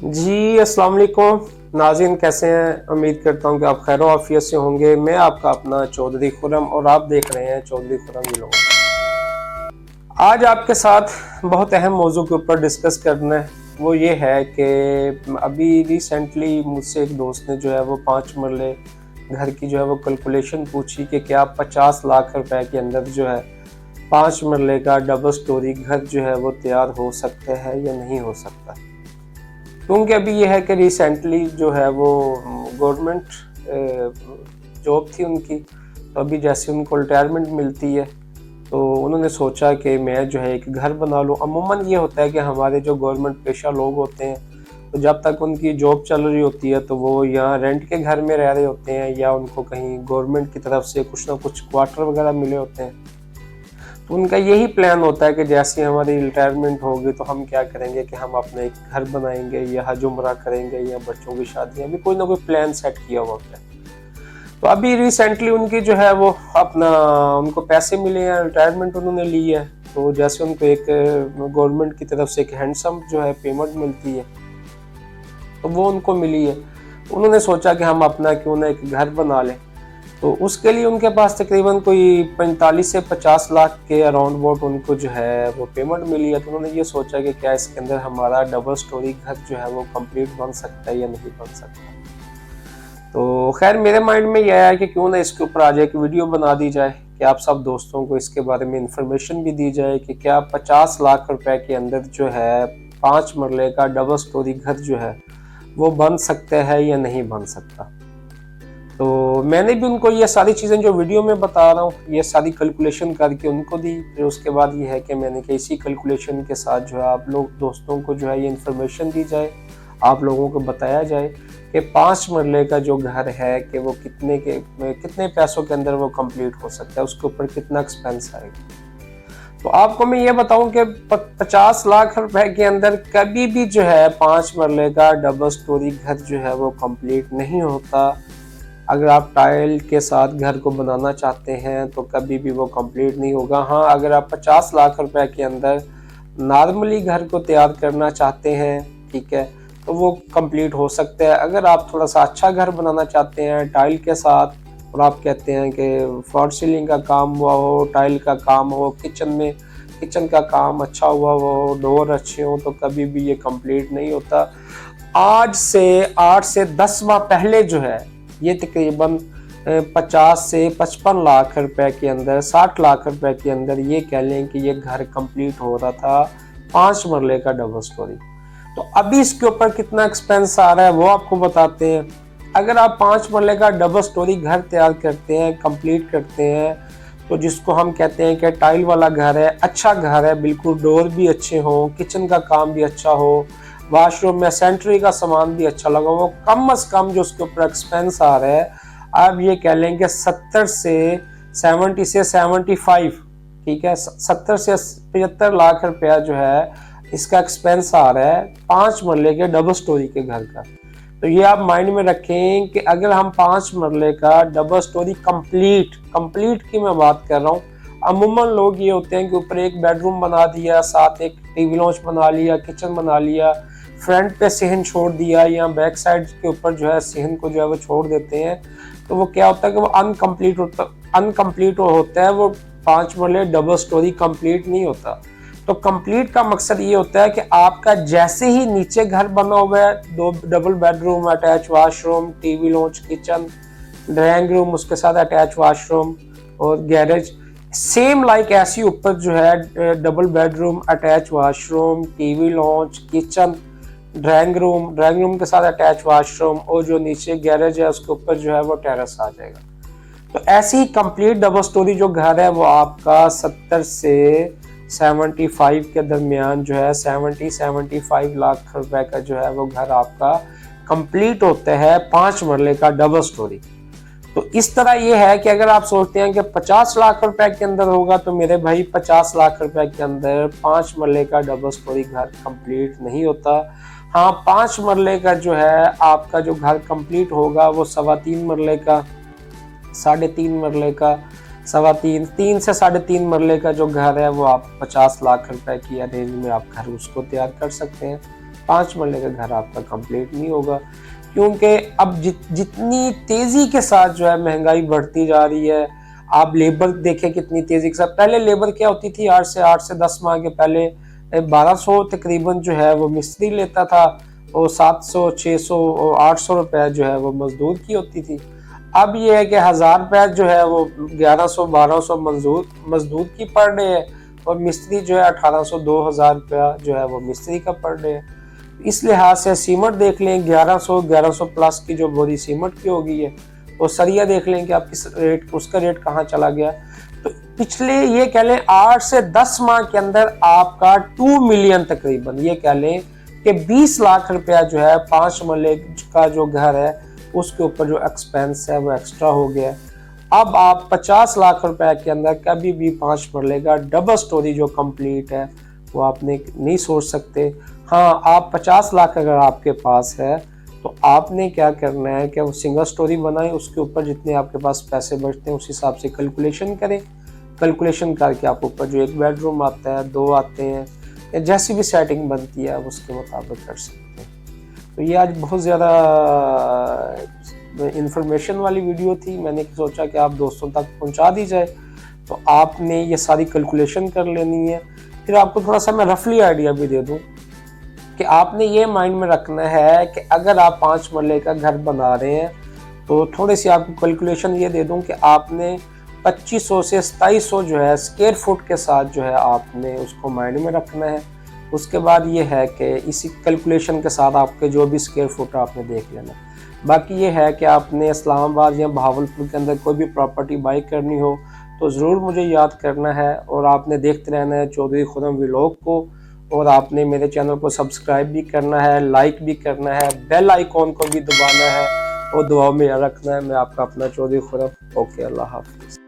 जी अस्सलाम वालेकुम नाज़रीन, कैसे हैं। उम्मीद करता हूं कि आप खैर आफियत से होंगे। मैं आपका अपना चौधरी खुरम और आप देख रहे हैं चौधरी खुरम व्लॉग। आज आपके साथ बहुत अहम मौजू के ऊपर डिस्कस करना है। वो ये है कि अभी रिसेंटली मुझसे एक दोस्त ने जो है वो 5 मरले घर की जो है वो कैलकुलेशन पूछी कि क्या 50 लाख रुपए के अंदर जो है 5 मरले का डबल स्टोरी घर जो है वो तैयार हो सकता है या नहीं हो सकता। क्योंकि अभी ये है कि रिसेंटली जो है वो गवर्नमेंट जॉब थी उनकी, तो अभी जैसे उनको रिटायरमेंट मिलती है तो उन्होंने सोचा कि मैं जो है एक घर बना लूँ। अमूमन ये होता है कि हमारे जो गवर्नमेंट पेशा लोग होते हैं तो जब तक उनकी जॉब चल रही होती है तो वो यहाँ रेंट के घर में रह रहे होते हैं या उनको कहीं गवर्नमेंट की तरफ से कुछ ना कुछ क्वार्टर वगैरह मिले होते हैं। तो उनका यही प्लान होता है कि जैसे हमारी रिटायरमेंट होगी तो हम क्या करेंगे कि हम अपना एक घर बनाएंगे या हज उम्रा करेंगे या बच्चों की शादी, अभी कोई ना कोई प्लान सेट किया हुआ होता है। तो अभी रिसेंटली उनकी जो है वो अपना उनको पैसे मिले हैं, रिटायरमेंट उन्होंने ली है, तो जैसे उनको एक गवर्नमेंट की तरफ से एक हैंडसम जो है पेमेंट मिलती है तो वो उनको मिली है। तो उन्होंने सोचा कि हम अपना क्यों ना एक घर बना लें। तो उसके लिए उनके पास तकरीबन कोई 45 से 50 लाख के अराउंड अबाउट उनको जो है वो पेमेंट मिली है। तो उन्होंने ये सोचा कि क्या इसके अंदर हमारा डबल स्टोरी घर जो है वो कंप्लीट बन सकता है या नहीं बन सकता। तो खैर मेरे माइंड में यह है कि क्यों ना इसके ऊपर आज एक वीडियो बना दी जाए कि आप सब दोस्तों को इसके बारे में इंफॉर्मेशन भी दी जाए कि क्या 50 लाख रुपए के अंदर जो है 5 मरले का डबल स्टोरी घर जो है वो बन सकता है या नहीं बन सकता। तो मैंने भी उनको ये सारी चीज़ें जो वीडियो में बता रहा हूँ ये सारी कैलकुलेशन करके उनको दी। फिर उसके बाद ये है कि मैंने कि इसी कैलकुलेशन के साथ जो है आप लोग दोस्तों को जो है ये इन्फॉर्मेशन दी जाए, आप लोगों को बताया जाए कि 5 मरले का जो घर है कि वो कितने पैसों के अंदर वो कंप्लीट हो सकता है, उसके ऊपर कितना एक्सपेंस आएगा। तो आपको मैं ये बताऊं कि 50 लाख रुपए के अंदर कभी भी जो है 5 मरले का डबल स्टोरी घर जो है वो कंप्लीट नहीं होता। अगर आप टाइल के साथ घर को बनाना चाहते हैं तो कभी भी वो कंप्लीट नहीं होगा। हाँ, अगर आप 50 लाख रुपए के अंदर नॉर्मली घर को तैयार करना चाहते हैं, ठीक है, तो वो कंप्लीट हो सकता है। अगर आप थोड़ा सा अच्छा घर बनाना चाहते हैं टाइल के साथ और आप कहते हैं कि फॉल सीलिंग का काम हुआ हो, टाइल का काम हो, किचन का काम अच्छा हुआ हो, डोर अच्छे हो, तो कभी भी ये कंप्लीट नहीं होता। आज से 8 से 10 माह पहले जो है ये तकरीबन 50 से 55 लाख रुपए के अंदर, 60 लाख रुपए के अंदर ये कह लें कि ये घर कंप्लीट हो रहा था 5 मरले का डबल स्टोरी। तो अभी इसके ऊपर कितना एक्सपेंस आ रहा है वो आपको बताते हैं। अगर आप 5 मरले का डबल स्टोरी घर तैयार करते हैं, कंप्लीट करते हैं, तो जिसको हम कहते हैं कि टाइल वाला घर है, अच्छा घर है, बिल्कुल डोर भी अच्छे हो, किचन का काम भी अच्छा हो, वॉशरूम में सैनिटरी का सामान भी अच्छा लगा हो, कम से कम जो उसके ऊपर एक्सपेंस आ रहा है आप ये कह लेंगे 70 से 75, ठीक है, 70 से 75 लाख रुपया जो है इसका एक्सपेंस आ रहा है 5 मरले के डबल स्टोरी के घर का। तो ये आप माइंड में रखें कि अगर हम 5 मरले का डबल स्टोरी कंप्लीट की मैं बात कर रहा हूँ। अमूमन लोग ये होते हैं कि ऊपर एक बेडरूम बना दिया, साथ एक टीवी लॉन्च बना लिया, किचन बना लिया, फ्रंट पे सिहन छोड़ दिया या बैक साइड के ऊपर जो है सिहन को जो है वो छोड़ देते हैं। तो वो क्या होता है कि वो अनकम्प्लीट होता है, वो 5 मरले डबल स्टोरी कंप्लीट नहीं होता। तो कंप्लीट का मकसद ये होता है कि आपका जैसे ही नीचे घर बना हुआ है, 2 double bedroom, attach washroom, TV launch, kitchen, drawing room, उसके साथ अटैच वॉशरूम और गैरेज, सेम लाइक ऐसी ऊपर जो है double bedroom, attach washroom, TV launch, kitchen, drawing room के साथ अटैच वॉशरूम और जो नीचे गैरेज है उसके ऊपर जो है वो टेरेस आ जाएगा। तो ऐसी ही कंप्लीट डबल स्टोरी जो घर है वो आपका 70 से 75 के दरमियान जो है 75 लाख रुपए का जो है वो घर आपका कंप्लीट होता है 5 मरले का डबल स्टोरी। तो इस तरह ये है कि अगर आप सोचते हैं कि 50 लाख रुपए के अंदर होगा तो मेरे भाई 50 लाख रुपए के अंदर 5 मरले का डबल स्टोरी घर कंप्लीट नहीं होता। हाँ, 5 मरले का जो है आपका जो घर कंप्लीट होगा वो 3.25 मरले का, 3.5 मरले का, 3 से 3.5 मरले का जो घर है वो आप 50 लाख रुपए की रेंज में आप घर उसको तैयार कर सकते हैं। 5 मरले का घर आपका कंप्लीट नहीं होगा, क्योंकि अब जितनी तेज़ी के साथ जो है महंगाई बढ़ती जा रही है। आप लेबर देखें कितनी तेज़ी के साथ, पहले लेबर क्या होती थी, 8 से 10 माह के पहले 1200 तकरीबन जो है वो मिस्त्री लेता था, और 700 600 और 800 रुपये जो है वो मजदूर की होती थी। अब ये है कि 1000 रुपये जो है वो 1100 1200 मजदूर की पड़ रहे है, और मिस्त्री जो है 1800 2000 रुपया जो है वो मिस्त्री का पड़ रहे है। इस लिहाज से सीमेंट देख लें 1100 प्लस की जो बोरी सीमेंट की हो गई है, और सरिया देख लें कि आप किस रेट, उसका रेट कहाँ चला गया। तो पिछले ये कह लें 8 से 10 माह के अंदर आपका 2 मिलियन तकरीबन, ये कह लें कि 20 लाख रुपया जो है 5 मरले का जो घर है उसके ऊपर जो एक्सपेंस है वो एक्स्ट्रा हो गया। अब आप 50 लाख रुपए के अंदर कभी भी 5 मरले का डबल स्टोरी जो कंप्लीट है वो आपने नहीं सोच सकते। हाँ, आप 50 लाख अगर आपके पास है तो आपने क्या करना है कि वो सिंगल स्टोरी बनाएं, उसके ऊपर जितने आपके पास पैसे बचते हैं उस हिसाब से कैलकुलेशन करें। कैलकुलेशन करके आप ऊपर जो 1 बेडरूम आता है, 2 आते हैं, या जैसी भी सेटिंग बनती है उसके मुताबिक कर सकते हैं। तो ये आज बहुत ज़्यादा इंफॉर्मेशन वाली वीडियो थी, मैंने सोचा कि आप दोस्तों तक पहुंचा दी जाए। तो आपने ये सारी कैलकुलेशन कर लेनी है। फिर आपको थोड़ा सा मैं रफली आइडिया भी दे दूं कि आपने ये माइंड में रखना है कि अगर आप 5 मरले का घर बना रहे हैं तो थोड़ी सी आपको कैलकुलेशन ये दे दूं कि आपने 2500 से 2700 जो है स्क्वायर फुट के साथ जो है आपने उसको माइंड में रखना है। उसके बाद ये है कि इसी कैलकुलेशन के साथ आपके जो भी स्क्वायर फुट आपने देख लेना। बाकी ये है कि आपने इस्लामाबाद या भावलपुर के अंदर कोई भी प्रॉपर्टी बाई करनी हो तो ज़रूर मुझे याद करना है, और आपने देखते रहना है चौधरी खुर्रम व्लॉग को, और आपने मेरे चैनल को सब्सक्राइब भी करना है, लाइक भी करना है, बेल आइकॉन को भी दबाना है, और दुआ में याद रखना है। मैं आपका अपना चौधरी खुर्रम। ओके, अल्लाह हाफिज़।